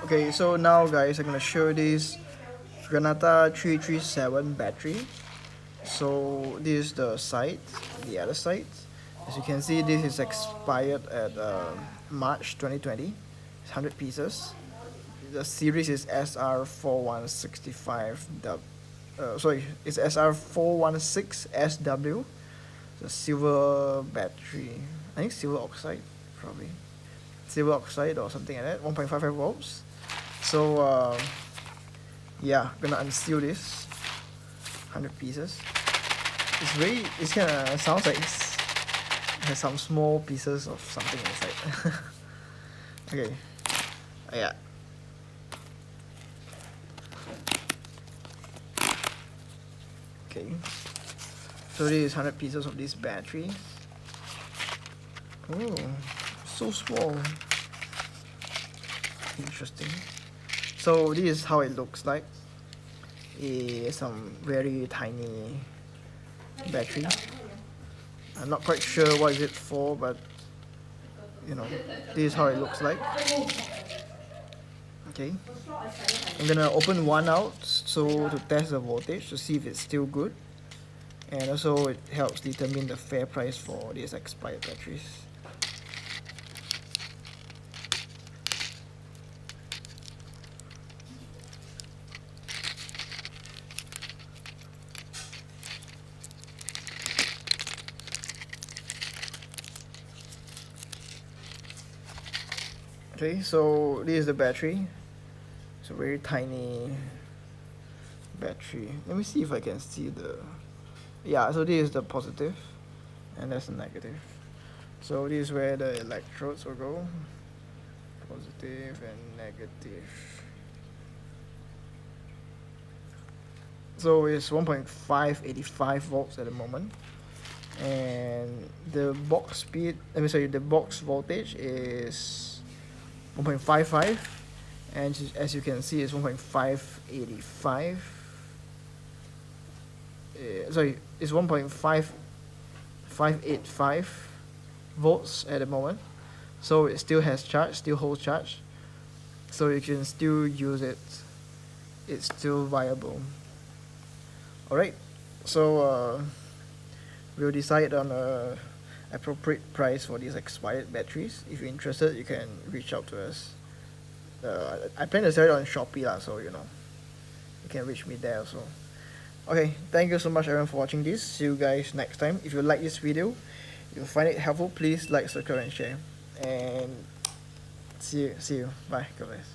Okay, so now guys, I'm gonna show this Renata 337 battery. So this is the side, the other side. As you can see, this is expired at March 2020. It's 100 pieces. The series is SR416SW. Sorry, it's SR416SW. The silver battery. I think silver oxide, probably. Silver oxide or something like that. 1.55 volts. So yeah, gonna unseal this 100 pieces. It's kind of sounds like it has some small pieces of something inside. Okay, yeah. Okay, so this is 100 pieces of this battery. Oh, so small. Interesting. So this is how it looks like. It's some very tiny battery. I'm not quite sure what is it for, but you know, this is how it looks like. Okay, I'm gonna open one out so to test the voltage to see if it's still good, and also it helps determine the fair price for these expired batteries. Okay, so this is the battery. It's a very tiny battery. Let me see if I can see the... Yeah, so this is the positive and that's the negative. So this is where the electrodes will go. Positive and negative. So it's 1.585 volts at the moment. And the box speed, the box voltage is 1.55, and as you can see, it's 1.585. Sorry, it's 1.585 volts at the moment. So it still has charge, still holds charge. So you can still use it. It's still viable. Alright, so we'll decide on a appropriate price for these expired batteries. If you're interested, you can reach out to us. I plan to sell it on Shopee lah, so you know, you can reach me there also. Okay, thank you so much everyone for watching this. See you guys next time. If you like this video, if you find it helpful, please like, subscribe and share. And see you. Bye. God bless.